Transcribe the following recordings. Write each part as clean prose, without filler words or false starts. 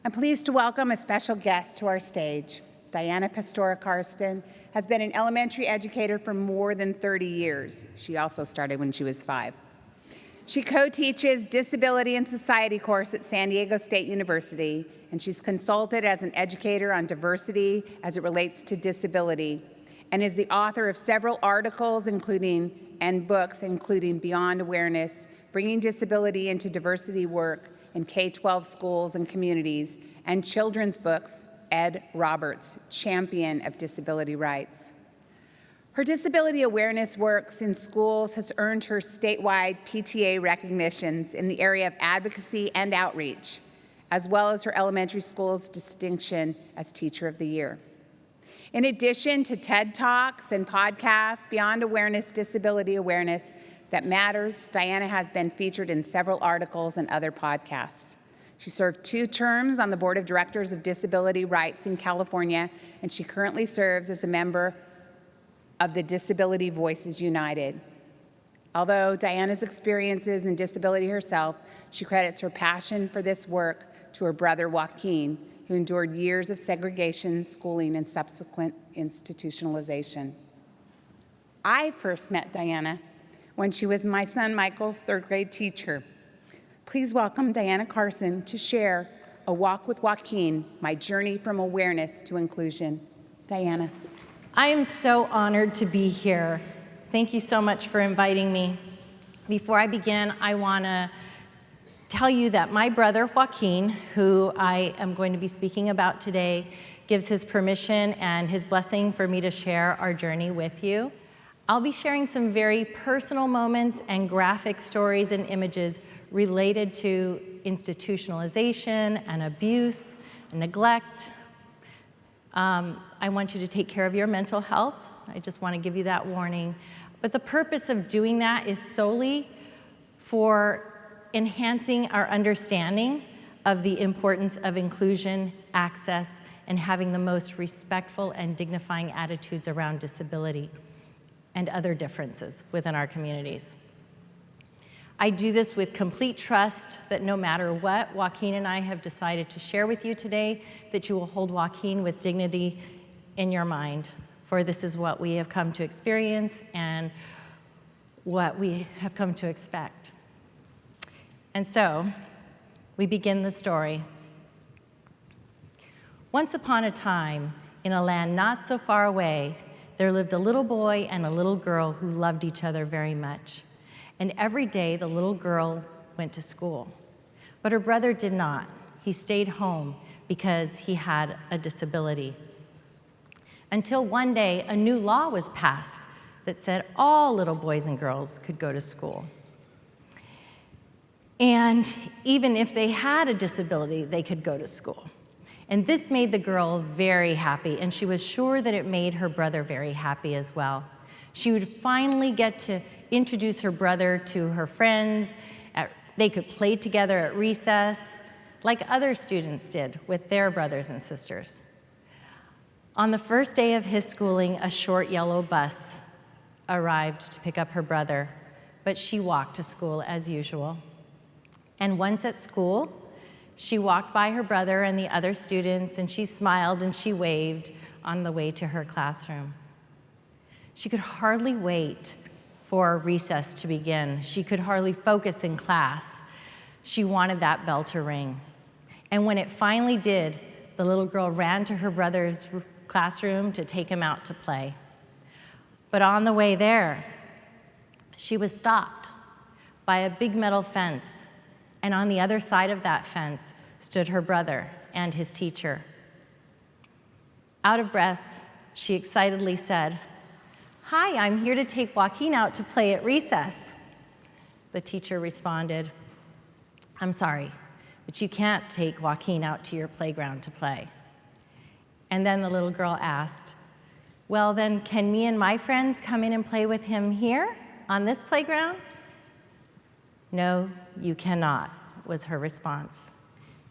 I'm pleased to welcome a special guest to our stage. Diana Pastora Carson has been an elementary educator for more than 30 years. She also started when she was 5. She co-teaches Disability and Society course at San Diego State University, and she's consulted as an educator on diversity as it relates to disability, and is the author of several articles and books, including Beyond Awareness, Bringing Disability into Diversity Work in K-12 Schools and Communities, and children's books, M.Ed Roberts, Champion of Disability Rights. Her disability awareness works in schools has earned her statewide PTA recognitions in the area of advocacy and outreach, as well as her elementary school's distinction as Teacher of the Year. In addition to TED Talks and podcasts, Beyond Awareness, Disability Awareness That Matters, Diana has been featured in several articles and other podcasts. She served 2 terms on the Board of Directors of Disability Rights in California, and she currently serves as a member of the Disability Voices United. Although Diana's experiences in disability herself, she credits her passion for this work to her brother Joaquin, who endured years of segregation, schooling, and subsequent institutionalization. I first met Diana when she was my son Michael's 3rd grade teacher. Please welcome Diana Carson to share A Walk with Joaquin, My Journey from Awareness to Inclusion. Diana. I am so honored to be here. Thank you so much for inviting me. Before I begin, I want to tell you that my brother Joaquin, who I am going to be speaking about today, gives his permission and his blessing for me to share our journey with you. I'll be sharing some very personal moments and graphic stories and images related to institutionalization and abuse and neglect. I want you to take care of your mental health. I just want to give you that warning. But the purpose of doing that is solely for enhancing our understanding of the importance of inclusion, access, and having the most respectful and dignifying attitudes around disability and other differences within our communities. I do this with complete trust that no matter what Joaquin and I have decided to share with you today, that you will hold Joaquin with dignity in your mind, for this is what we have come to experience and what we have come to expect. And so, we begin the story. Once upon a time, in a land not so far away, there lived a little boy and a little girl who loved each other very much. And every day, the little girl went to school. But her brother did not. He stayed home because he had a disability. Until one day, a new law was passed that said all little boys and girls could go to school. And even if they had a disability, they could go to school. And this made the girl very happy, and she was sure that it made her brother very happy as well. She would finally get to introduce her brother to her friends. They could play together at recess, like other students did with their brothers and sisters. On the first day of his schooling, a short yellow bus arrived to pick up her brother, but she walked to school as usual. And once at school, she walked by her brother and the other students, and she smiled and she waved on the way to her classroom. She could hardly wait for recess to begin. She could hardly focus in class. She wanted that bell to ring. And when it finally did, the little girl ran to her brother's classroom to take him out to play. But on the way there, she was stopped by a big metal fence, and on the other side of that fence stood her brother and his teacher. Out of breath, she excitedly said, "Hi, I'm here to take Joaquin out to play at recess." The teacher responded, "I'm sorry, but you can't take Joaquin out to your playground to play." And then the little girl asked, "Well, then can me and my friends come in and play with him here on this playground?" "No, you cannot," was her response.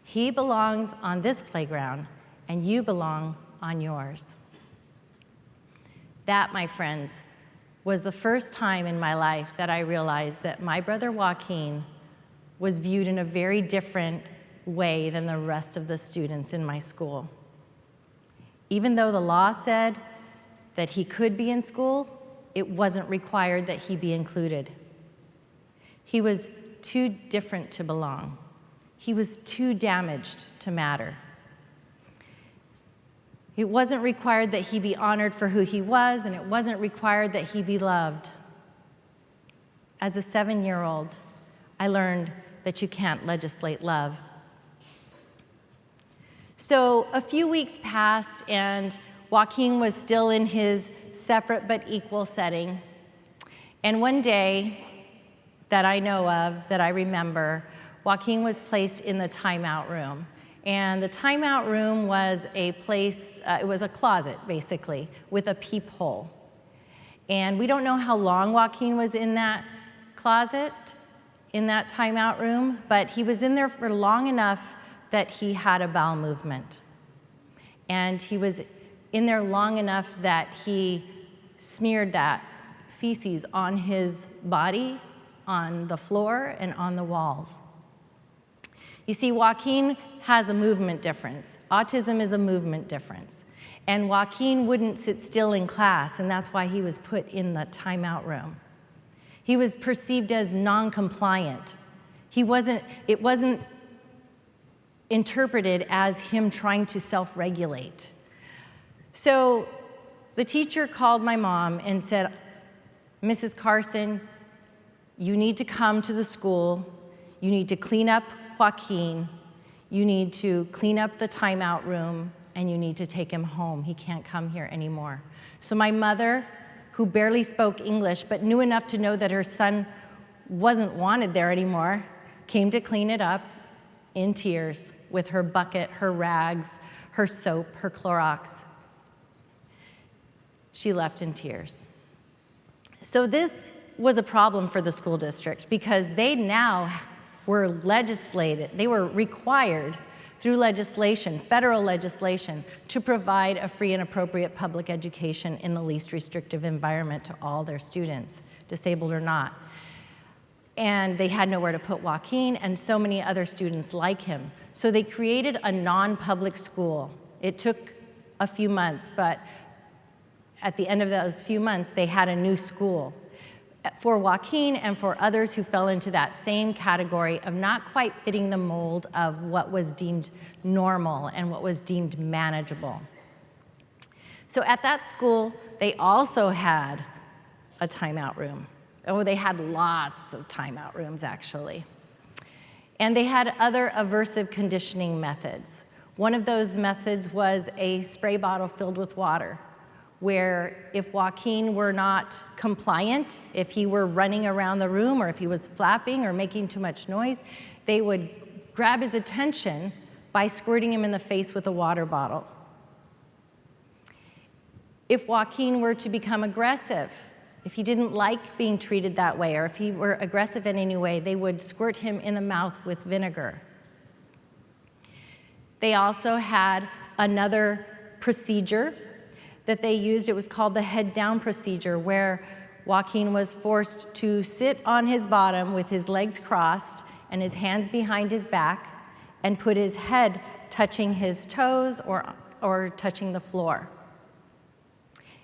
"He belongs on this playground, and you belong on yours." That, my friends, was the first time in my life that I realized that my brother Joaquin was viewed in a very different way than the rest of the students in my school. Even though the law said that he could be in school, it wasn't required that he be included. He was too different to belong. He was too damaged to matter. It wasn't required that he be honored for who he was, and it wasn't required that he be loved. As a 7-year-old, I learned that you can't legislate love. So a few weeks passed, and Joaquin was still in his separate but equal setting. And one day that I know of, that I remember, Joaquin was placed in the timeout room. And the timeout room was a place, it was a closet, basically, with a peephole. And we don't know how long Joaquin was in that closet, in that timeout room, but he was in there for long enough that he had a bowel movement. And he was in there long enough that he smeared that feces on his body, on the floor, and on the walls. You see, Joaquin has a movement difference. Autism is a movement difference. And Joaquin wouldn't sit still in class, and that's why he was put in the timeout room. He was perceived as non-compliant. It wasn't interpreted as him trying to self-regulate. So the teacher called my mom and said, "Mrs. Carson, you need to come to the school. You need to clean up Joaquin. You need to clean up the timeout room, and you need to take him home. He can't come here anymore." So my mother, who barely spoke English but knew enough to know that her son wasn't wanted there anymore, came to clean it up in tears with her bucket, her rags, her soap, her Clorox. She left in tears. So this was a problem for the school district because they now were they were required through legislation, federal legislation, to provide a free and appropriate public education in the least restrictive environment to all their students, disabled or not. And they had nowhere to put Joaquin and so many other students like him. So they created a non-public school. It took a few months, but at the end of those few months, they had a new school for Joaquin and for others who fell into that same category of not quite fitting the mold of what was deemed normal and what was deemed manageable. So at that school, they also had a timeout room. Oh, they had lots of timeout rooms, actually. And they had other aversive conditioning methods. One of those methods was a spray bottle filled with water, where if Joaquin were not compliant, if he were running around the room or if he was flapping or making too much noise, they would grab his attention by squirting him in the face with a water bottle. If Joaquin were to become aggressive, if he didn't like being treated that way, or if he were aggressive in any way, they would squirt him in the mouth with vinegar. They also had another procedure that they used. It was called the head down procedure, where Joaquin was forced to sit on his bottom with his legs crossed and his hands behind his back and put his head touching his toes or touching the floor.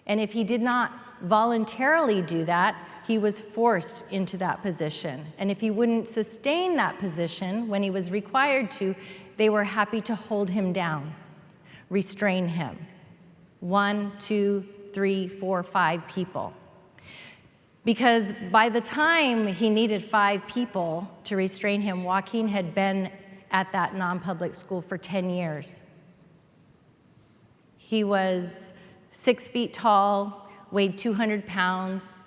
And if he did not voluntarily do that, he was forced into that position. And if he wouldn't sustain that position when he was required to, they were happy to hold him down, restrain him. 1, 2, 3, 4, 5 people. Because by the time he needed 5 people to restrain him, Joaquin had been at that non-public school for 10 years. He was 6 feet tall, weighed 200 pounds,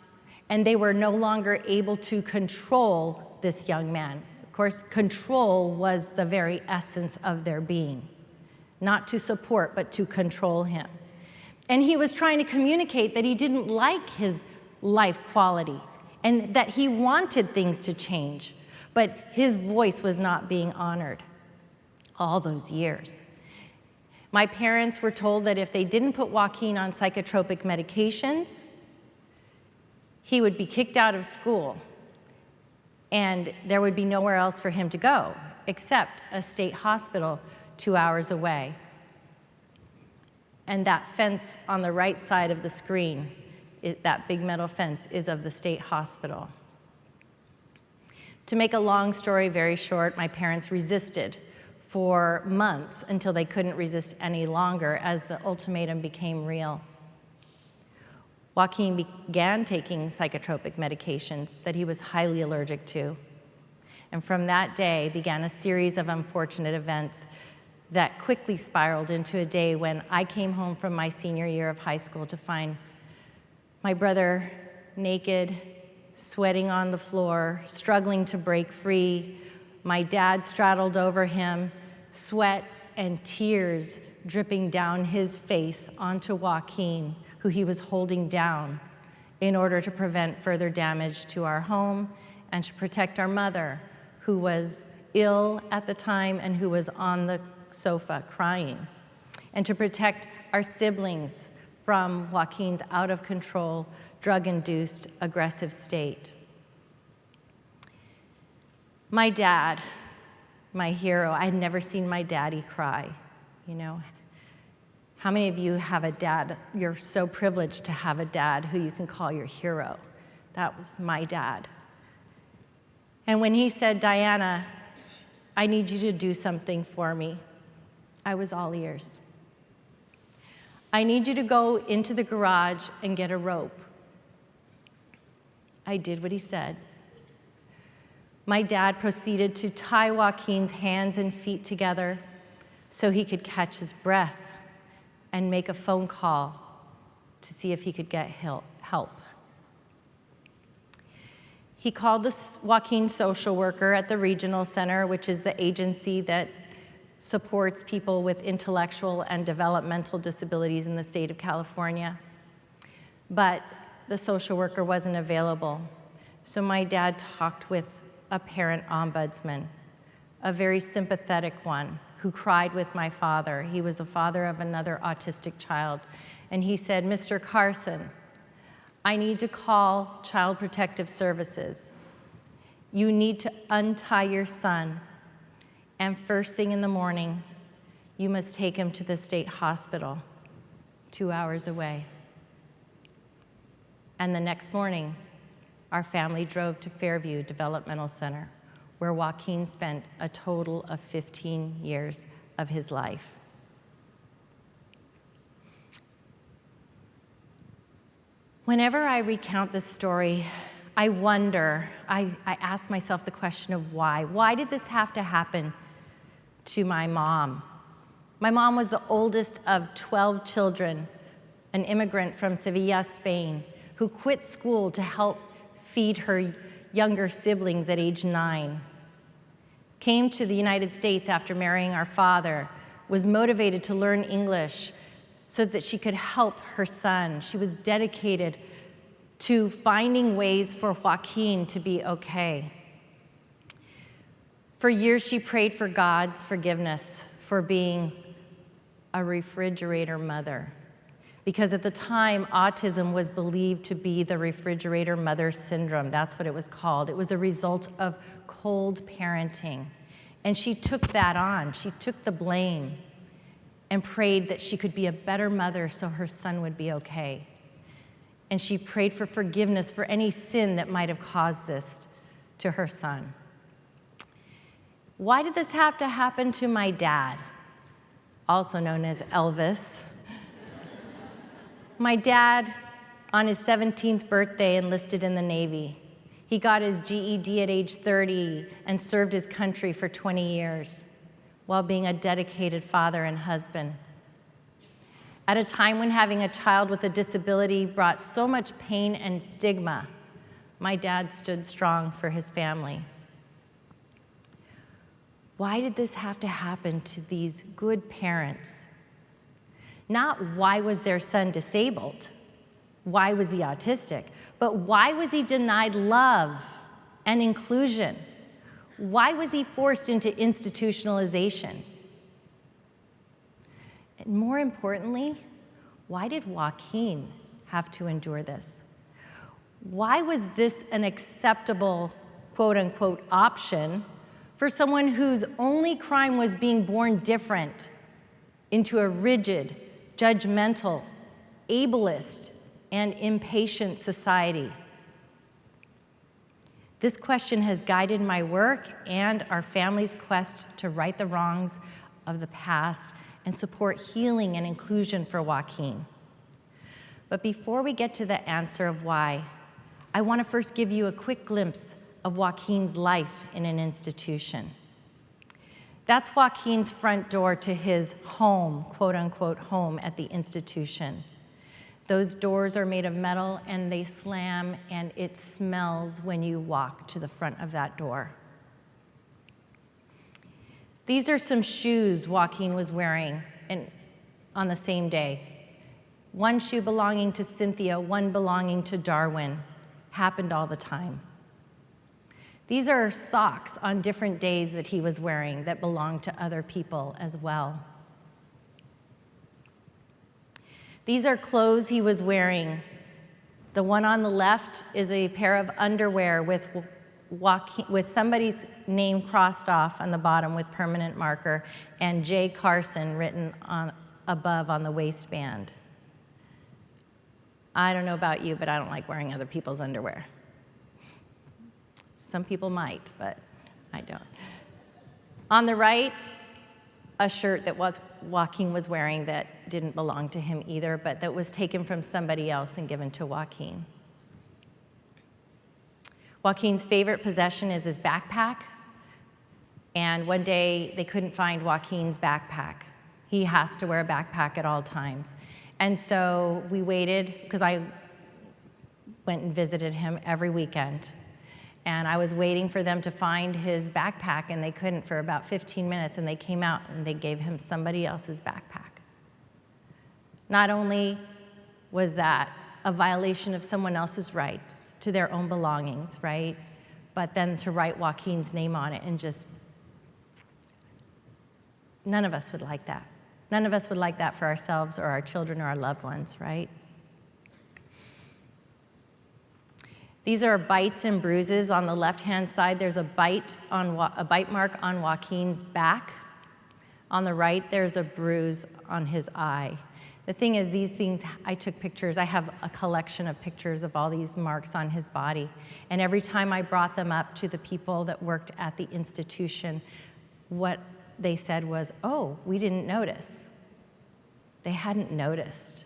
and they were no longer able to control this young man. Of course, control was the very essence of their being. Not to support, but to control him. And he was trying to communicate that he didn't like his life quality and that he wanted things to change, but his voice was not being honored all those years. My parents were told that if they didn't put Joaquin on psychotropic medications, he would be kicked out of school and there would be nowhere else for him to go. except a state hospital 2 hours away. And that fence on the right side of the screen, that big metal fence, is of the state hospital. To make a long story very short, my parents resisted for months until they couldn't resist any longer as the ultimatum became real. Joaquin began taking psychotropic medications that he was highly allergic to. And from that day began a series of unfortunate events that quickly spiraled into a day when I came home from my senior year of high school to find my brother naked, sweating on the floor, struggling to break free. My dad straddled over him, sweat and tears dripping down his face onto Joaquin, who he was holding down in order to prevent further damage to our home and to protect our mother, who was ill at the time and who was on the sofa crying, and to protect our siblings from Joaquin's out-of-control, drug-induced, aggressive state. My dad, my hero, I had never seen my daddy cry, you know. How many of you have a dad? You're so privileged to have a dad who you can call your hero. That was my dad. And when he said, "Diana, I need you to do something for me," I was all ears. "I need you to go into the garage and get a rope." I did what he said. My dad proceeded to tie Joaquin's hands and feet together so he could catch his breath and make a phone call to see if he could get help. He called the Joaquin social worker at the regional center, which is the agency that supports people with intellectual and developmental disabilities in the state of California. But the social worker wasn't available. So my dad talked with a parent ombudsman, a very sympathetic one, who cried with my father. He was a father of another autistic child. And he said, "Mr. Carson, I need to call Child Protective Services. You need to untie your son, and first thing in the morning, you must take him to the state hospital 2 hours away." And the next morning, our family drove to Fairview Developmental Center, where Joaquin spent a total of 15 years of his life. Whenever I recount this story, I wonder, I ask myself the question of why. Why did this have to happen to my mom? My mom was the oldest of 12 children, an immigrant from Sevilla, Spain, who quit school to help feed her younger siblings at age 9. Came to the United States after marrying our father, was motivated to learn English so that she could help her son. She was dedicated to finding ways for Joaquin to be okay. For years, she prayed for God's forgiveness for being a refrigerator mother, because at the time, autism was believed to be the refrigerator mother syndrome. That's what it was called. It was a result of cold parenting. And she took that on. She took the blame and prayed that she could be a better mother so her son would be okay. And she prayed for forgiveness for any sin that might have caused this to her son. Why did this have to happen to my dad, also known as Elvis? My dad, on his 17th birthday, enlisted in the Navy. He got his GED at age 30 and served his country for 20 years while being a dedicated father and husband. At a time when having a child with a disability brought so much pain and stigma, my dad stood strong for his family. Why did this have to happen to these good parents? Not why was their son disabled, why was he autistic, but why was he denied love and inclusion? Why was he forced into institutionalization? And more importantly, why did Joaquin have to endure this? Why was this an acceptable, quote unquote, option for someone whose only crime was being born different into a rigid, judgmental, ableist, and impatient society? This question has guided my work and our family's quest to right the wrongs of the past and support healing and inclusion for Joaquin. But before we get to the answer of why, I want to first give you a quick glimpse of Joaquin's life in an institution. That's Joaquin's front door to his home, quote unquote home, at the institution. Those doors are made of metal and they slam, and it smells when you walk to the front of that door. These are some shoes Joaquin was wearing on the same day. One shoe belonging to Cynthia, one belonging to Darwin. Happened all the time. These are socks on different days that he was wearing that belonged to other people as well. These are clothes he was wearing. The one on the left is a pair of underwear with somebody's name crossed off on the bottom with permanent marker and J. Carson written above on the waistband. I don't know about you, but I don't like wearing other people's underwear. Some people might, but I don't. On the right, a shirt that Joaquin was wearing that didn't belong to him either, but that was taken from somebody else and given to Joaquin. Joaquin's favorite possession is his backpack, and one day they couldn't find Joaquin's backpack. He has to wear a backpack at all times. And so we waited, because I went and visited him every weekend. And I was waiting for them to find his backpack, and they couldn't for about 15 minutes, and they came out and they gave him somebody else's backpack. Not only was that a violation of someone else's rights to their own belongings, right? But then to write Joaquin's name on it, and just, none of us would like that. None of us would like that for ourselves or our children or our loved ones, right? These are bites and bruises. On the left-hand side, there's a bite mark on Joaquin's back. On the right, there's a bruise on his eye. The thing is, these things, I took pictures. I have a collection of pictures of all these marks on his body. And every time I brought them up to the people that worked at the institution, what they said was, "Oh, we didn't notice." They hadn't noticed.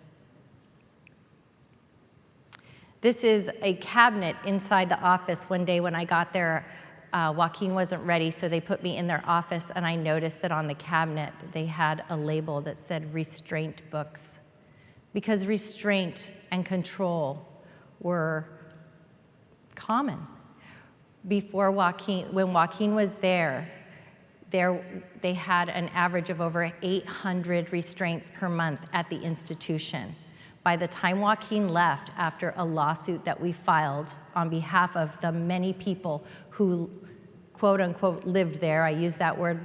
This is a cabinet inside the office. One day when I got there, Joaquin wasn't ready, so they put me in their office, and I noticed that on the cabinet they had a label that said restraint books, because restraint and control were common. Before when Joaquin was there, they had an average of over 800 restraints per month at the institution. By the time Joaquin left, after a lawsuit that we filed on behalf of the many people who, quote unquote, lived there, I use that word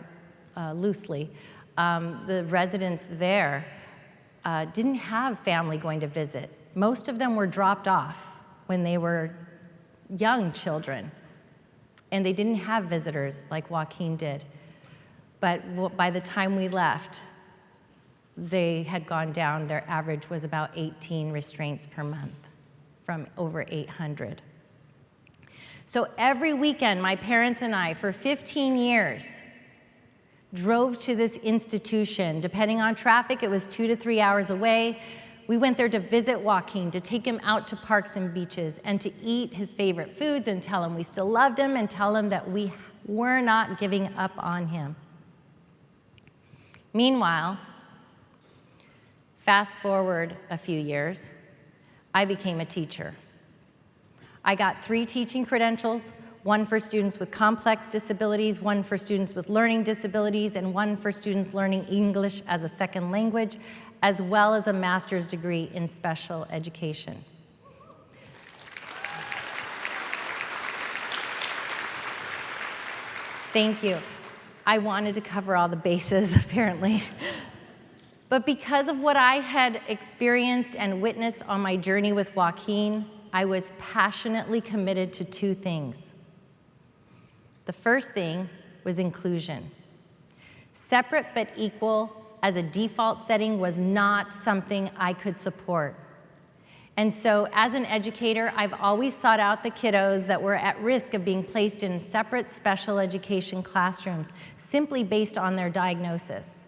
loosely, the residents there didn't have family going to visit. Most of them were dropped off when they were young children, and they didn't have visitors like Joaquin did. But by the time we left, they had gone down. Their average was about 18 restraints per month from over 800. So every weekend, my parents and I, for 15 years, drove to this institution. Depending on traffic, it was 2 to 3 hours away. We went there to visit Joaquin, to take him out to parks and beaches, and to eat his favorite foods and tell him we still loved him and tell him that we were not giving up on him. Meanwhile, fast forward a few years, I became a teacher. I got 3 teaching credentials, one for students with complex disabilities, one for students with learning disabilities, and one for students learning English as a second language, as well as a master's degree in special education. Thank you. I wanted to cover all the bases, apparently. But because of what I had experienced and witnessed on my journey with Joaquin, I was passionately committed to 2 things. The first thing was inclusion. Separate but equal as a default setting was not something I could support. And so as an educator, I've always sought out the kiddos that were at risk of being placed in separate special education classrooms simply based on their diagnosis.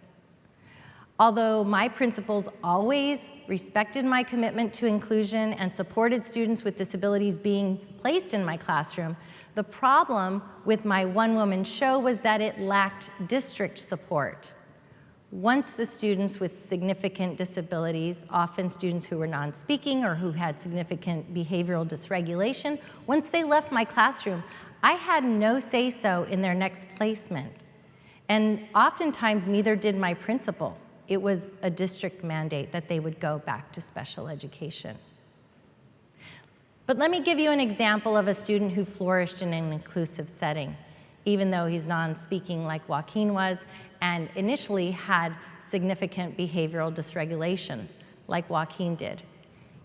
Although my principals always respected my commitment to inclusion and supported students with disabilities being placed in my classroom, the problem with my one-woman show was that it lacked district support. Once the students with significant disabilities, often students who were non-speaking or who had significant behavioral dysregulation, once they left my classroom, I had no say-so in their next placement. And oftentimes, neither did my principal. It was a district mandate that they would go back to special education. But let me give you an example of a student who flourished in an inclusive setting, even though he's non-speaking like Joaquin was, and initially had significant behavioral dysregulation, like Joaquin did.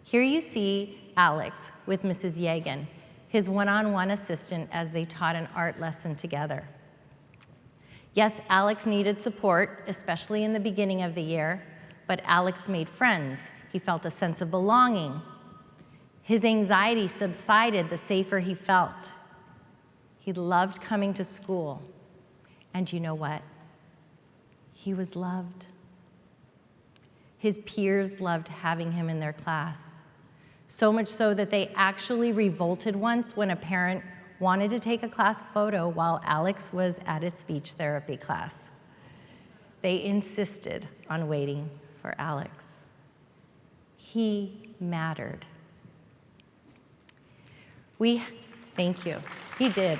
Here you see Alex with Mrs. Yegan, his one-on-one assistant as they taught an art lesson together. Yes, Alex needed support, especially in the beginning of the year, but Alex made friends. He felt a sense of belonging. His anxiety subsided the safer he felt. He loved coming to school. And you know what? He was loved. His peers loved having him in their class, so much so that they actually revolted once when a parent wanted to take a class photo while Alex was at his speech therapy class. They insisted on waiting for Alex. He mattered. Thank you. He did.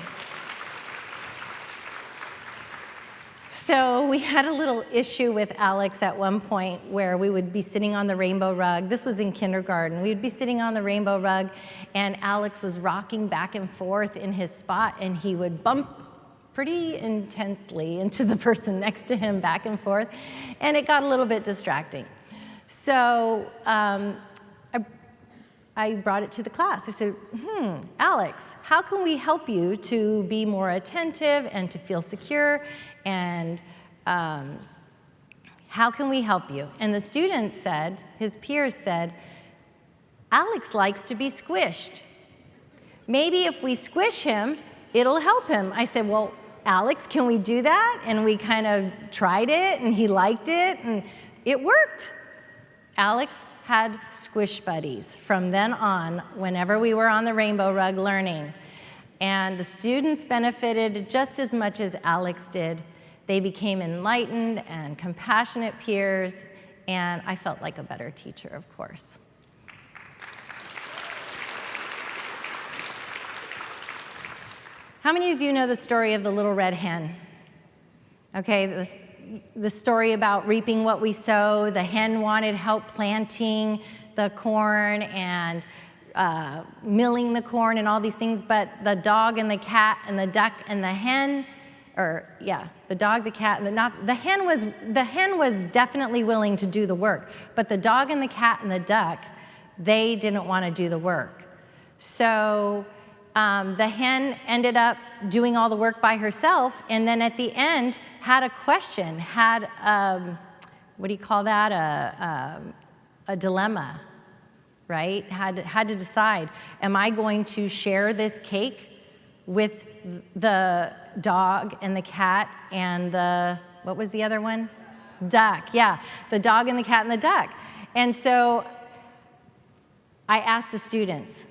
So we had a little issue with Alex at one point where we would be sitting on the rainbow rug. This was in kindergarten. We would be sitting on the rainbow rug, and Alex was rocking back and forth in his spot, and he would bump pretty intensely into the person next to him back and forth, and it got a little bit distracting. So I brought it to the class. I said, Alex, how can we help you to be more attentive and to feel secure? And how can we help you? And the students said, his peers said, Alex likes to be squished. Maybe if we squish him, it'll help him. I said, well, Alex, can we do that? And we kind of tried it, and he liked it, and it worked. Alex had squish buddies from then on whenever we were on the rainbow rug learning. And the students benefited just as much as Alex did. They became enlightened and compassionate peers, and I felt like a better teacher, of course. How many of you know the story of the little red hen? Okay, the story about reaping what we sow. The hen wanted help planting the corn and milling the corn and all these things, but the dog and the cat and the duck and the hen, the dog, the cat, and the hen was definitely willing to do the work, but the dog and the cat and the duck, they didn't want to do the work. So the hen ended up doing all the work by herself, and then at the end had a question, had what do you call that? A dilemma, right? Had to decide: am I going to share this cake with the dog and the cat and what was the other one? Duck. Yeah, the dog and the cat and the duck. And so I asked the students,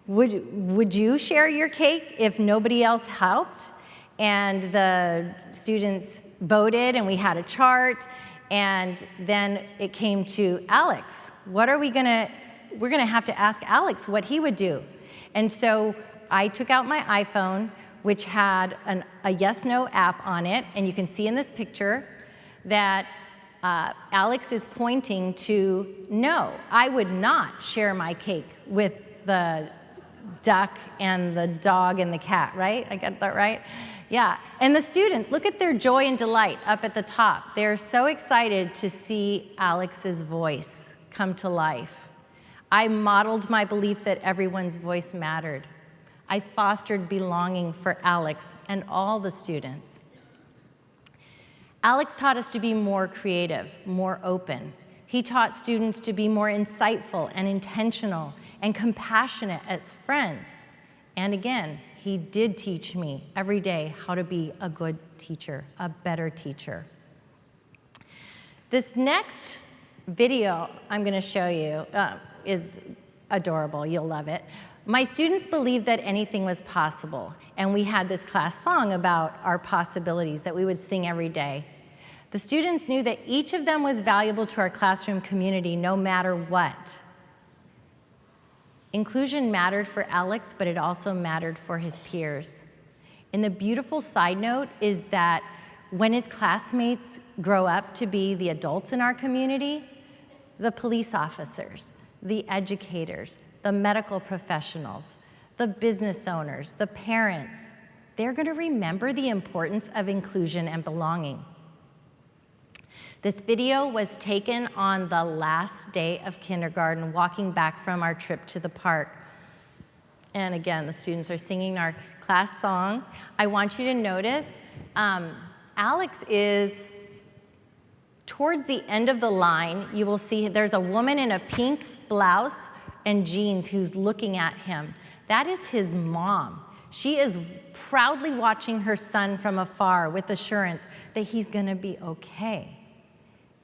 would you share your cake if nobody else helped? And the students voted, and we had a chart, and then it came to Alex. We're gonna have to ask Alex what he would do. And so I took out my iPhone, which had a yes-no app on it, and you can see in this picture that Alex is pointing to no, I would not share my cake with the duck and the dog and the cat, right? I got that right? Yeah, and the students, look at their joy and delight up at the top. They're so excited to see Alex's voice come to life. I modeled my belief that everyone's voice mattered. I fostered belonging for Alex and all the students. Alex taught us to be more creative, more open. He taught students to be more insightful and intentional and compassionate as friends. And again, he did teach me every day how to be a good teacher, a better teacher. This next video I'm going to show you is adorable. You'll love it. My students believed that anything was possible, and we had this class song about our possibilities that we would sing every day. The students knew that each of them was valuable to our classroom community no matter what. Inclusion mattered for Alex, but it also mattered for his peers. And the beautiful side note is that when his classmates grow up to be the adults in our community, the police officers, the educators, the medical professionals, the business owners, the parents, they're going to remember the importance of inclusion and belonging. This video was taken on the last day of kindergarten, walking back from our trip to the park. And again, the students are singing our class song. I want you to notice Alex is towards the end of the line. You will see there's a woman in a pink blouse and jeans who's looking at him. That is his mom. She is proudly watching her son from afar with assurance that he's going to be okay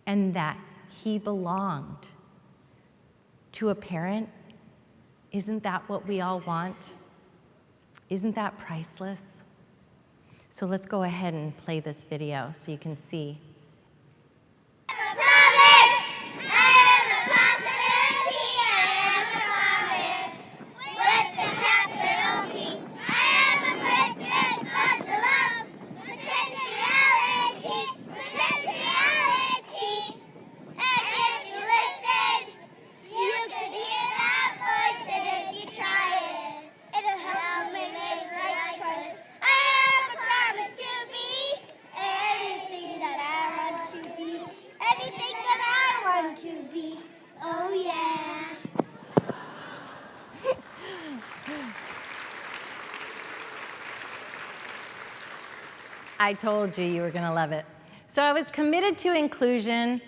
and that he belonged. To a parent, isn't that what we all want? Isn't that priceless? So let's go ahead and play this video so you can see. I told you were going to love it. So I was committed to inclusion.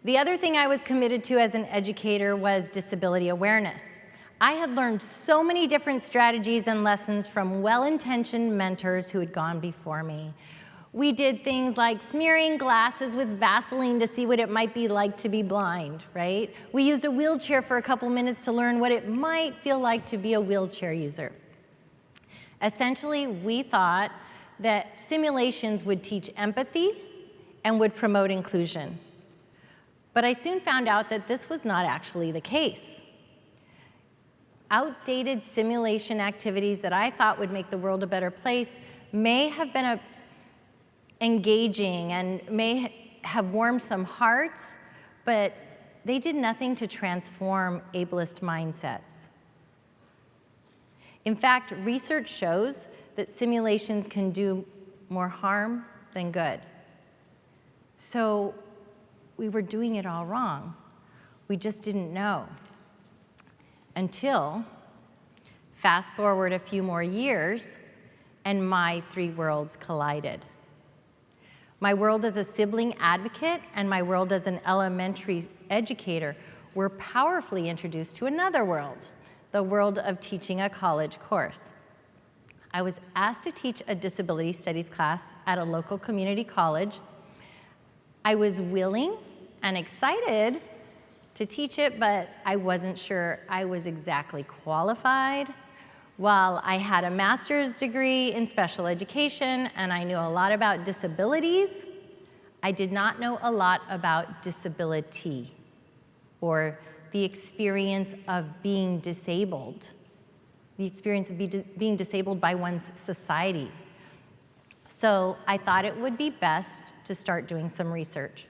The other thing I was committed to as an educator was disability awareness. I had learned so many different strategies and lessons from well-intentioned mentors who had gone before me. We did things like smearing glasses with Vaseline to see what it might be like to be blind, right? We used a wheelchair for a couple minutes to learn what it might feel like to be a wheelchair user. Essentially, we thought that simulations would teach empathy and would promote inclusion. But I soon found out that this was not actually the case. Outdated simulation activities that I thought would make the world a better place may have been engaging and may have warmed some hearts, but they did nothing to transform ableist mindsets. In fact, research shows that simulations can do more harm than good. So we were doing it all wrong. We just didn't know. Until, fast forward a few more years, and my three worlds collided. My world as a sibling advocate and my world as an elementary educator were powerfully introduced to another world, the world of teaching a college course. I was asked to teach a disability studies class at a local community college. I was willing and excited to teach it, but I wasn't sure I was exactly qualified. While I had a master's degree in special education and I knew a lot about disabilities, I did not know a lot about disability or the experience of being disabled. The experience of being disabled by one's society. So I thought it would be best to start doing some research.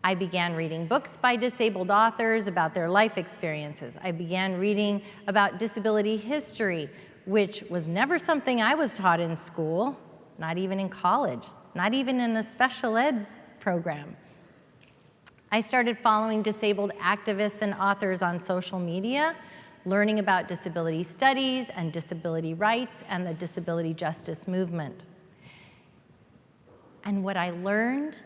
I began reading books by disabled authors about their life experiences. I began reading about disability history, which was never something I was taught in school, not even in college, not even in a special ed program. I started following disabled activists and authors on social media, learning about disability studies and disability rights and the disability justice movement. And what I learned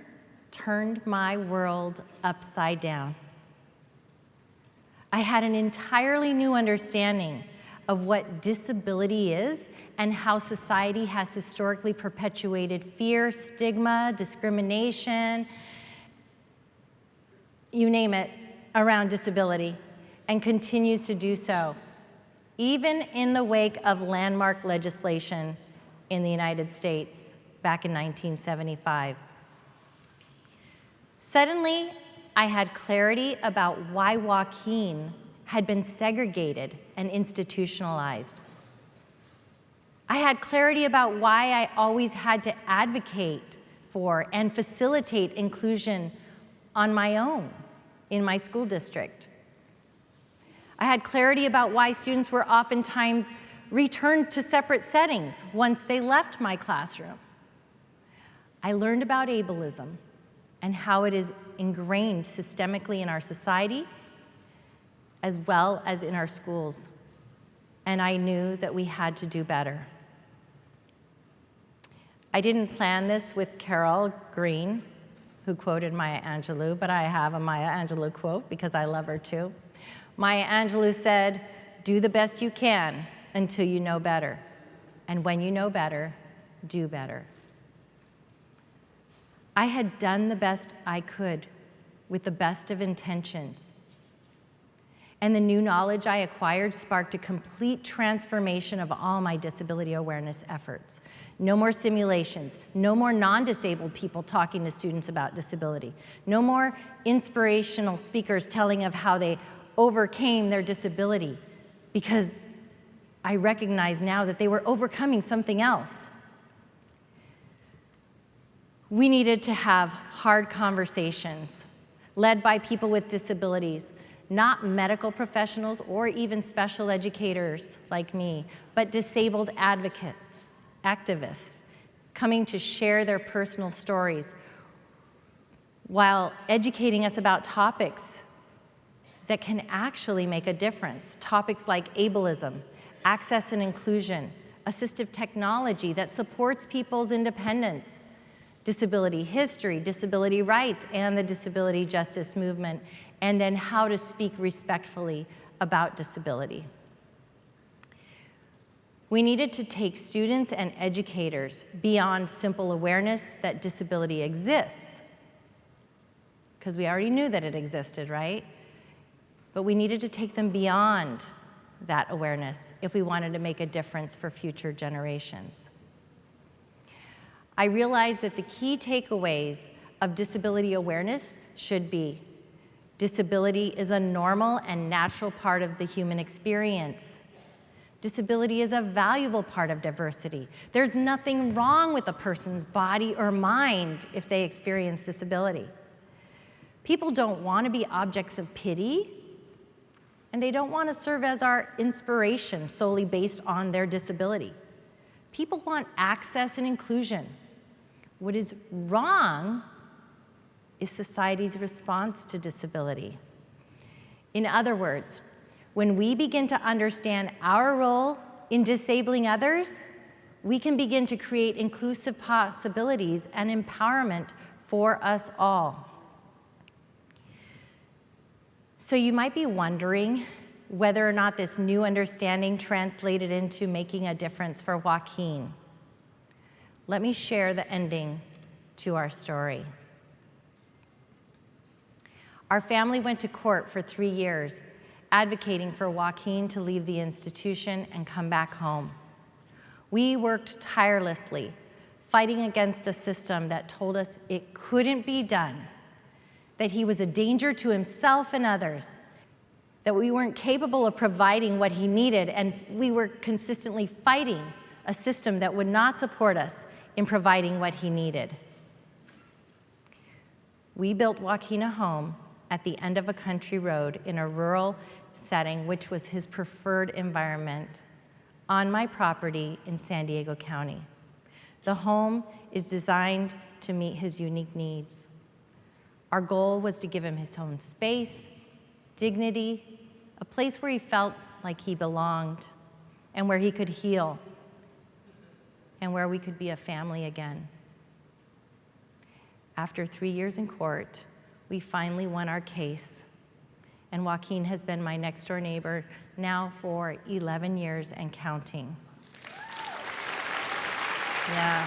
turned my world upside down. I had an entirely new understanding of what disability is and how society has historically perpetuated fear, stigma, discrimination, you name it, around disability, and continues to do so, even in the wake of landmark legislation in the United States back in 1975. Suddenly, I had clarity about why Joaquin had been segregated and institutionalized. I had clarity about why I always had to advocate for and facilitate inclusion on my own in my school district. I had clarity about why students were oftentimes returned to separate settings once they left my classroom. I learned about ableism and how it is ingrained systemically in our society as well as in our schools. And I knew that we had to do better. I didn't plan this with Carol Green, who quoted Maya Angelou, but I have a Maya Angelou quote because I love her too. Maya Angelou said, "Do the best you can until you know better. And when you know better, do better." I had done the best I could with the best of intentions. And the new knowledge I acquired sparked a complete transformation of all my disability awareness efforts. No more simulations, no more non-disabled people talking to students about disability, no more inspirational speakers telling of how they overcame their disability, because I recognize now that they were overcoming something else. We needed to have hard conversations led by people with disabilities, not medical professionals or even special educators like me, but disabled advocates, activists, coming to share their personal stories while educating us about topics that can actually make a difference. Topics like ableism, access and inclusion, assistive technology that supports people's independence, disability history, disability rights, and the disability justice movement, and then how to speak respectfully about disability. We needed to take students and educators beyond simple awareness that disability exists, because we already knew that it existed, right? But we needed to take them beyond that awareness if we wanted to make a difference for future generations. I realized that the key takeaways of disability awareness should be: disability is a normal and natural part of the human experience. Disability is a valuable part of diversity. There's nothing wrong with a person's body or mind if they experience disability. People don't want to be objects of pity, and they don't want to serve as our inspiration solely based on their disability. People want access and inclusion. What is wrong is society's response to disability. In other words, when we begin to understand our role in disabling others, we can begin to create inclusive possibilities and empowerment for us all. So you might be wondering whether or not this new understanding translated into making a difference for Joaquin. Let me share the ending to our story. Our family went to court for 3 years, advocating for Joaquin to leave the institution and come back home. We worked tirelessly, fighting against a system that told us it couldn't be done, that he was a danger to himself and others, that we weren't capable of providing what he needed, and we were consistently fighting a system that would not support us in providing what he needed. We built Joaquin a home at the end of a country road in a rural setting, which was his preferred environment, on my property in San Diego County. The home is designed to meet his unique needs. Our goal was to give him his own space, dignity, a place where he felt like he belonged, and where he could heal, and where we could be a family again. After 3 years in court, we finally won our case. And Joaquin has been my next-door neighbor now for 11 years and counting. Yeah.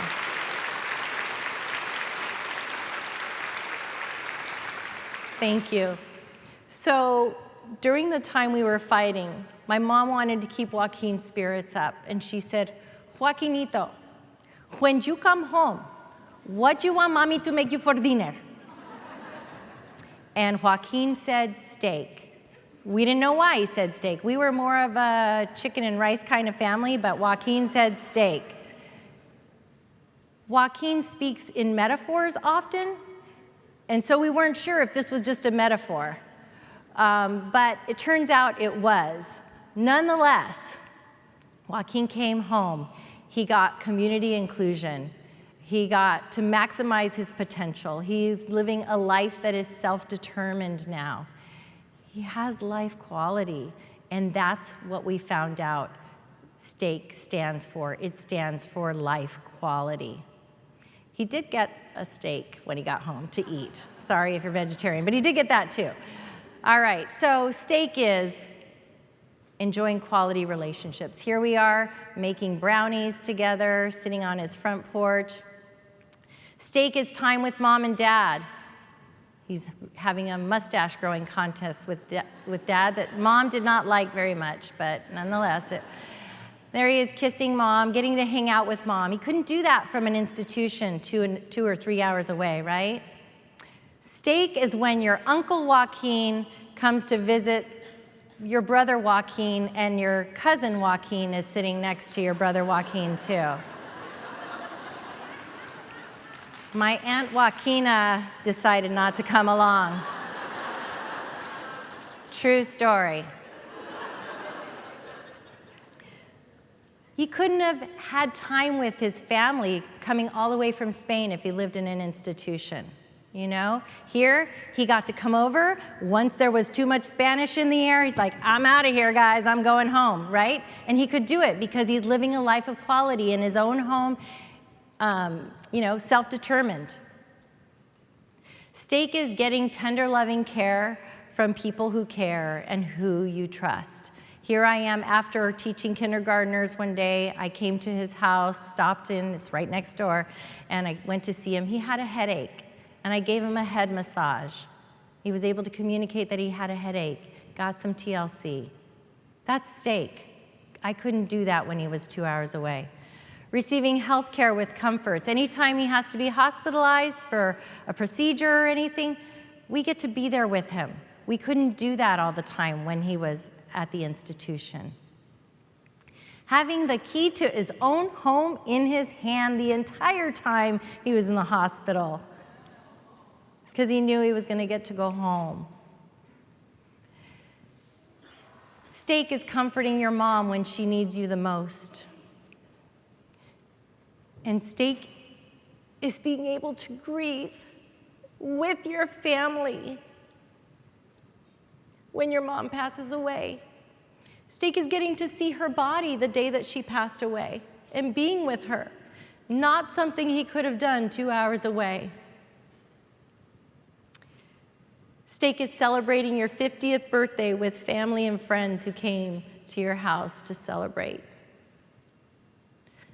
Thank you. So during the time we were fighting, my mom wanted to keep Joaquin's spirits up, and she said, Joaquinito, when you come home, what do you want mommy to make you for dinner? And Joaquin said steak. We didn't know why he said steak. We were more of a chicken and rice kind of family, but Joaquin said steak. Joaquin speaks in metaphors often, and so we weren't sure if this was just a metaphor. But it turns out it was. Nonetheless, Joaquin came home. He got community inclusion. He got to maximize his potential. He's living a life that is self-determined now. He has life quality, and that's what we found out STAKE stands for. It stands for life quality. He did get a steak when he got home to eat. Sorry if you're vegetarian, but he did get that too. All right, so STAKE is enjoying quality relationships. Here we are making brownies together, sitting on his front porch. STAKE is time with mom and dad. He's having a mustache growing contest with dad that mom did not like very much, but nonetheless, there he is kissing mom, getting to hang out with mom. He couldn't do that from an institution 2 or 3 hours away, right? STAKE is when your Uncle Joaquin comes to visit your brother Joaquin, and your cousin Joaquin is sitting next to your brother Joaquin too. My Aunt Joaquina decided not to come along. True story. He couldn't have had time with his family coming all the way from Spain if he lived in an institution. You know, here he got to come over. Once there was too much Spanish in the air, he's like, I'm out of here, guys, I'm going home, right? And he could do it because he's living a life of quality in his own home, self-determined. STAKE is getting tender, loving care from people who care and who you trust. Here I am after teaching kindergartners one day. I came to his house, stopped in, it's right next door, and I went to see him. He had a headache. And I gave him a head massage. He was able to communicate that he had a headache, got some TLC. That's STAKE. I couldn't do that when he was 2 hours away. Receiving health care with comforts. Anytime he has to be hospitalized for a procedure or anything, we get to be there with him. We couldn't do that all the time when he was at the institution. Having the key to his own home in his hand the entire time he was in the hospital, because he knew he was going to get to go home. STAKE is comforting your mom when she needs you the most. And STAKE is being able to grieve with your family when your mom passes away. STAKE is getting to see her body the day that she passed away and being with her, not something he could have done 2 hours away. STAKE is celebrating your 50th birthday with family and friends who came to your house to celebrate.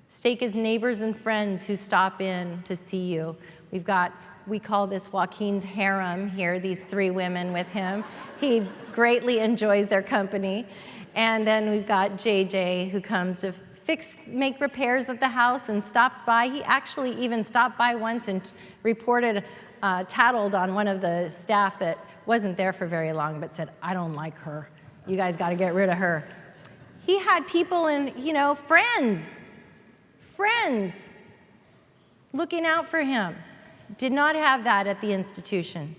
STAKE is neighbors and friends who stop in to see you. We call this Joaquin's harem here, these 3 women with him. He greatly enjoys their company. And then we've got JJ who comes to make repairs at the house and stops by. He actually even stopped by once and tattled on one of the staff that wasn't there for very long, but said, I don't like her. You guys got to get rid of her. He had people and, friends looking out for him. Did not have that at the institution.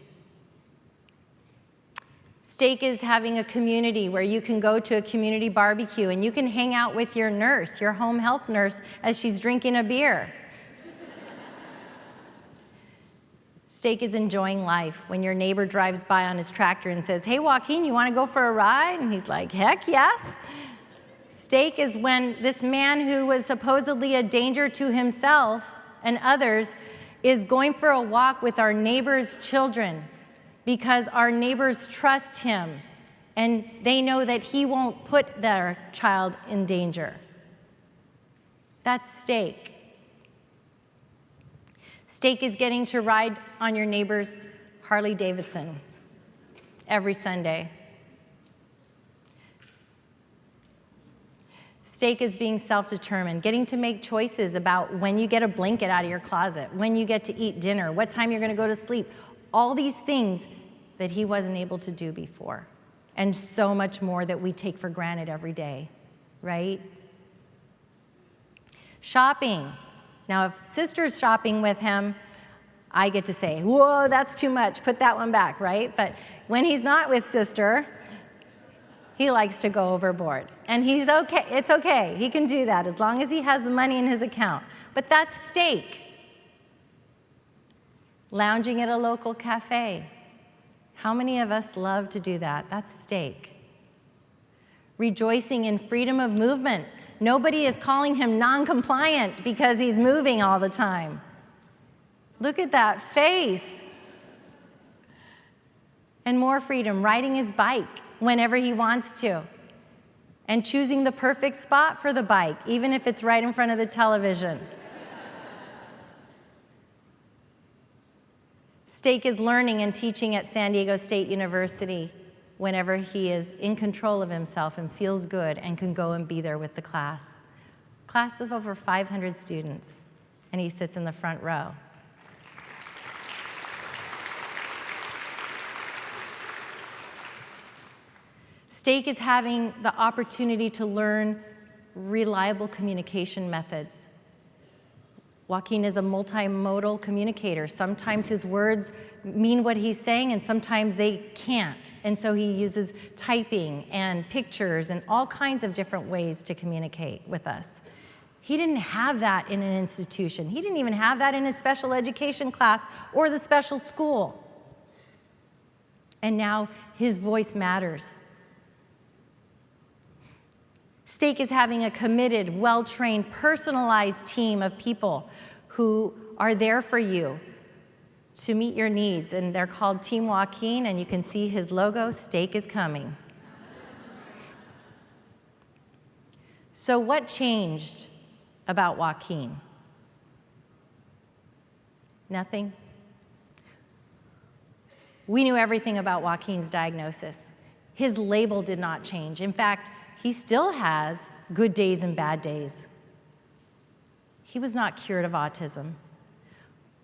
STAKE is having a community where you can go to a community barbecue and you can hang out with your nurse, your home health nurse, as she's drinking a beer. STAKE is enjoying life when your neighbor drives by on his tractor and says, hey, Joaquin, you want to go for a ride? And he's like, heck yes. STAKE is when this man who was supposedly a danger to himself and others is going for a walk with our neighbor's children because our neighbors trust him and they know that he won't put their child in danger. That's stake. Stake is getting to ride on your neighbor's Harley Davidson every Sunday. Stake is being self-determined, getting to make choices about when you get a blanket out of your closet, when you get to eat dinner, what time you're going to go to sleep, all these things that he wasn't able to do before, and so much more that we take for granted every day, right? Shopping. Now, if sister's shopping with him, I get to say, whoa, that's too much, put that one back, right? But when he's not with sister, he likes to go overboard. And he's okay, it's okay, he can do that as long as he has the money in his account. But that's stake. Lounging at a local cafe. How many of us love to do that? That's stake. Rejoicing in freedom of movement. Nobody is calling him non-compliant because he's moving all the time. Look at that face. And more freedom, riding his bike whenever he wants to, and choosing the perfect spot for the bike, even if it's right in front of the television. Stake is learning and teaching at San Diego State University whenever he is in control of himself and feels good and can go and be there with the class. Class of over 500 students, and he sits in the front row. Stake is having the opportunity to learn reliable communication methods. Joaquin is a multimodal communicator. Sometimes his words mean what he's saying, and sometimes they can't. And so he uses typing and pictures and all kinds of different ways to communicate with us. He didn't have that in an institution. He didn't even have that in his special education class or the special school. And now his voice matters. Stake is having a committed, well-trained, personalized team of people who are there for you to meet your needs. And they're called Team Joaquin, and you can see his logo, Stake is coming. So what changed about Joaquin? Nothing. We knew everything about Joaquin's diagnosis. His label did not change. In fact, he still has good days and bad days. He was not cured of autism,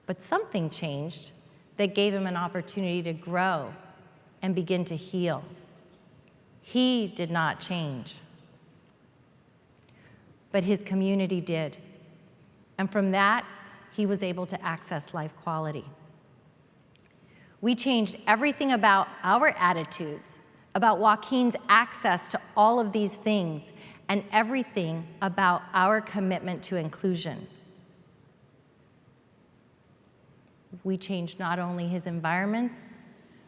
but something changed that gave him an opportunity to grow and begin to heal. He did not change, but his community did. And from that, he was able to access life quality. We changed everything about our attitudes, about Joaquin's access to all of these things, and everything about our commitment to inclusion. We changed not only his environments,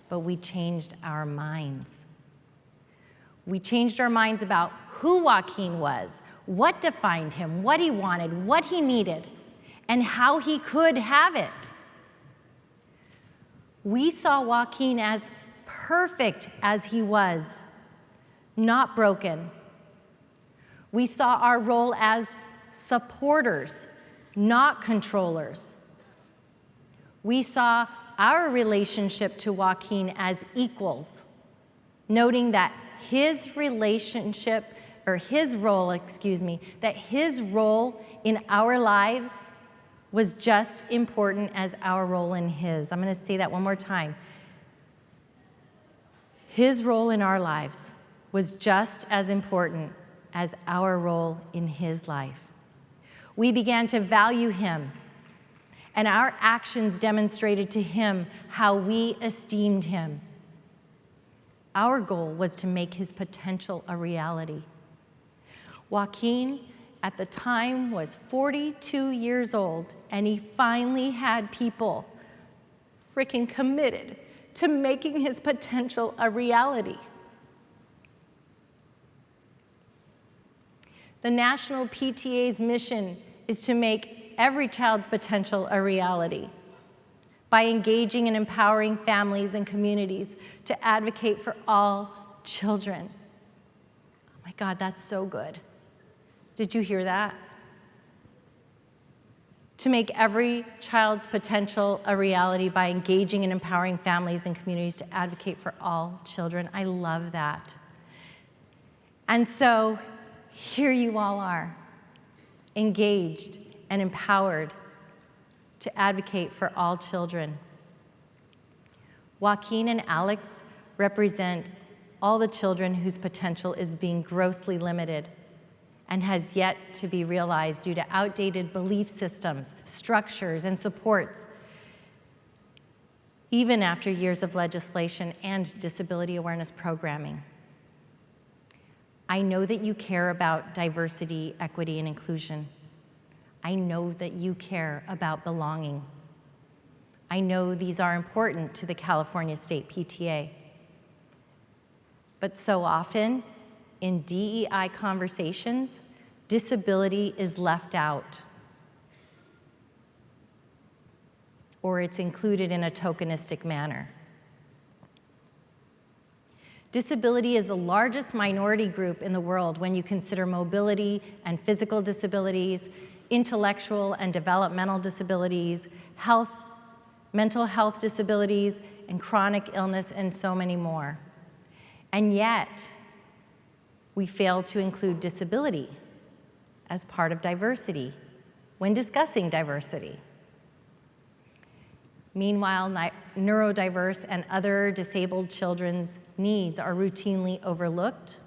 but we changed our minds. We changed our minds about who Joaquin was, what defined him, what he wanted, what he needed, and how he could have it. We saw Joaquin as perfect as he was, not broken. We saw our role as supporters, not controllers. We saw our relationship to Joaquin as equals, noting that his relationship, or his role, that his role in our lives was just important as our role in his. I'm going to say that one more time. His role in our lives was just as important as our role in his life. We began to value him, and our actions demonstrated to him how we esteemed him. Our goal was to make his potential a reality. Joaquin, at the time, was 42 years old, and he finally had people freaking committed to making his potential a reality. The National PTA's mission is to make every child's potential a reality. by engaging and empowering families and communities to advocate for all children. Oh my God, that's so good. Did you hear that? To make every child's potential a reality by engaging and empowering families and communities to advocate for all children. I love that. And so here you all are, engaged and empowered to advocate for all children. Joaquin and Alex represent all the children whose potential is being grossly limited and has yet to be realized due to outdated belief systems, structures, and supports, even after years of legislation and disability awareness programming. I know that you care about diversity, equity, and inclusion. I know that you care about belonging. I know these are important to the California State PTA. But so often, in DEI conversations, disability is left out, or it's included in a tokenistic manner. Disability is the largest minority group in the world when you consider mobility and physical disabilities, intellectual and developmental disabilities, mental health disabilities, and chronic illness, and so many more. And yet, we fail to include disability as part of diversity when discussing diversity. Meanwhile, neurodiverse and other disabled children's needs are routinely overlooked,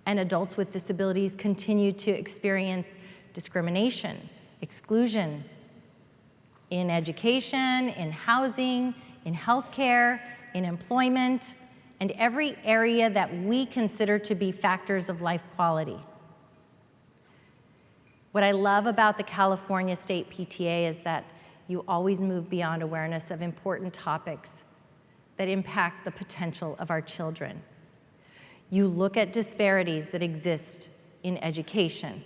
and adults with disabilities continue to experience discrimination, exclusion in education, in housing, in healthcare, in employment, and every area that we consider to be factors of life quality. What I love about the California State PTA is that you always move beyond awareness of important topics that impact the potential of our children. You look at disparities that exist in education,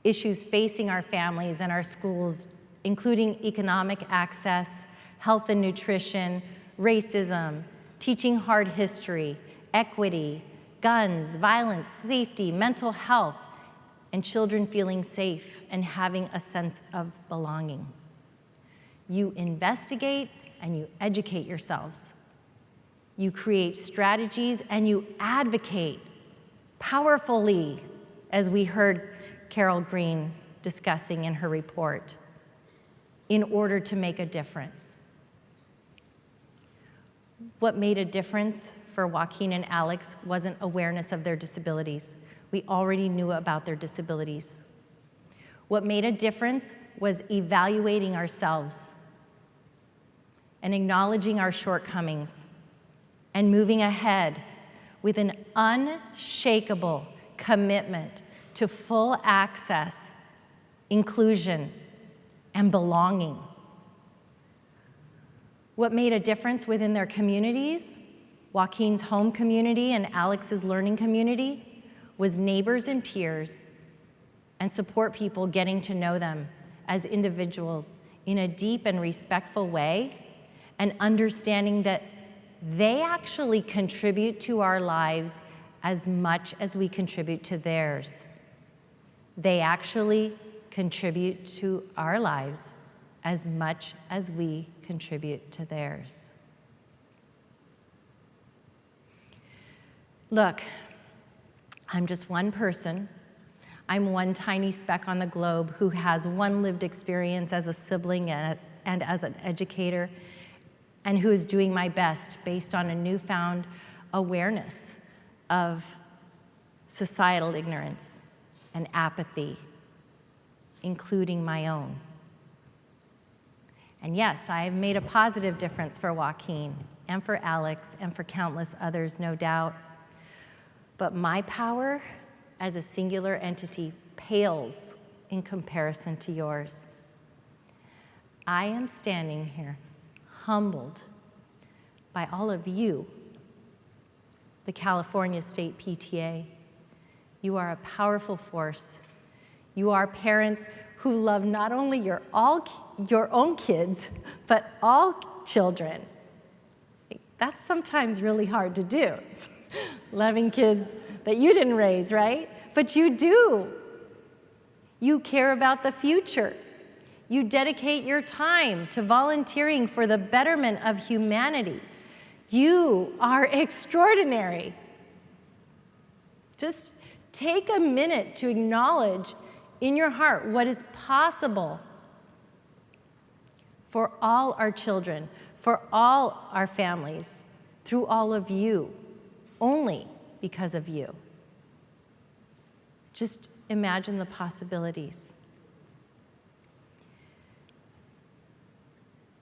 issues facing our families and our schools, including economic access, health and nutrition, racism, teaching hard history, equity, guns, violence, safety, mental health, and children feeling safe and having a sense of belonging. You investigate and you educate yourselves. You create strategies and you advocate powerfully, as we heard Carol Green discussing in her report, in order to make a difference. What made a difference for Joaquin and Alex wasn't awareness of their disabilities. We already knew about their disabilities. What made a difference was evaluating ourselves and acknowledging our shortcomings and moving ahead with an unshakable commitment to full access, inclusion, and belonging. What made a difference within their communities, Joaquin's home community and Alex's learning community, was neighbors and peers and support people getting to know them as individuals in a deep and respectful way, and understanding that they actually contribute to our lives as much as we contribute to theirs. They actually contribute to our lives as much as we contribute to theirs. Look, I'm just one person. I'm one tiny speck on the globe who has one lived experience as a sibling and as an educator, and who is doing my best based on a newfound awareness of societal ignorance and apathy, including my own. And yes, I have made a positive difference for Joaquin and for Alex and for countless others, no doubt. But my power as a singular entity pales in comparison to yours. I am standing here humbled by all of you, the California State PTA. You are a powerful force. You are parents who love not only your own kids, but all children. That's sometimes really hard to do, loving kids that you didn't raise, right? But you do. You care about the future. You dedicate your time to volunteering for the betterment of humanity. You are extraordinary. Just take a minute to acknowledge in your heart what is possible for all our children, for all our families, through all of you, only because of you. Just imagine the possibilities.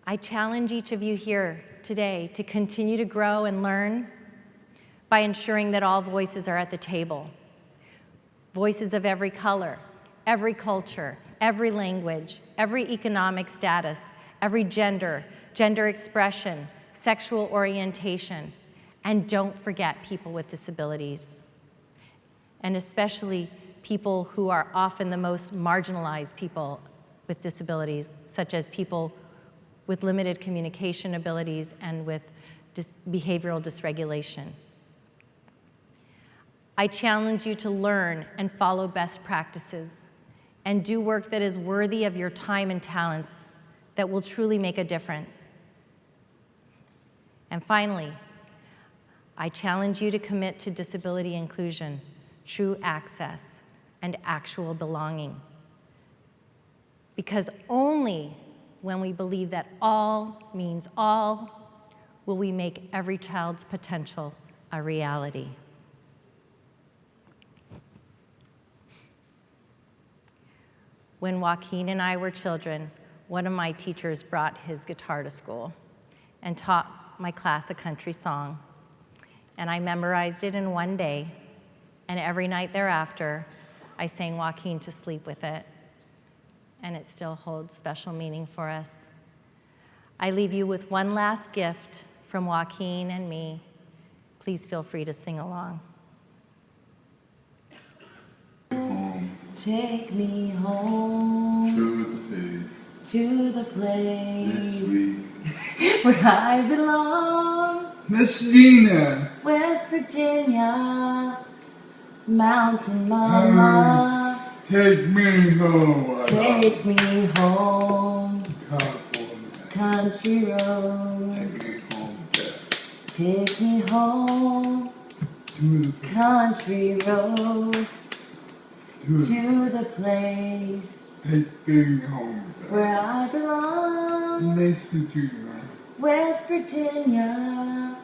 I challenge each of you here today to continue to grow and learn by ensuring that all voices are at the table. Voices of every color, every culture, every language, every economic status, every gender, gender expression, sexual orientation, and don't forget people with disabilities, and especially people who are often the most marginalized people with disabilities, such as people with limited communication abilities and with behavioral dysregulation. I challenge you to learn and follow best practices and do work that is worthy of your time and talents that will truly make a difference. And finally, I challenge you to commit to disability inclusion, true access, and actual belonging. Because only when we believe that all means all will we make every child's potential a reality. When Joaquin and I were children, one of my teachers brought his guitar to school and taught my class a country song. And I memorized it in one day, and every night thereafter, I sang Joaquin to sleep with it, and it still holds special meaning for us. I leave you with one last gift from Joaquin and me. Please feel free to sing along. Take me home to the place where I belong. Miss Nina. West Virginia, Mountain Mama. Take me home. Take me home. California. Country road. Take me home, Dad. Take me home. To the Country road. To the place Take me home, Dad. where I belong. Nice to do that. West Virginia,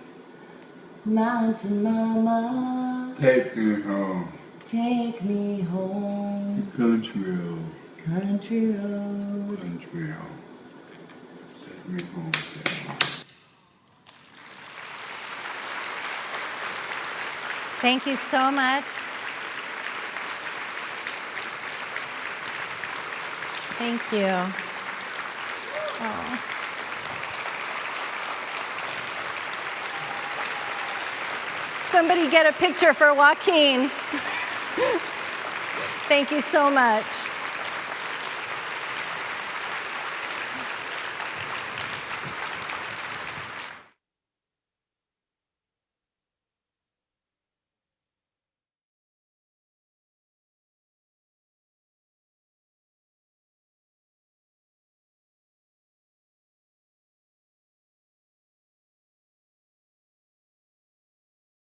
Mountain Mama. Take me home. Take me home. Country road. Country road. Country home. Take me home, Dad. Thank you so much. Thank you. Oh. Somebody get a picture for Joaquin. Thank you so much.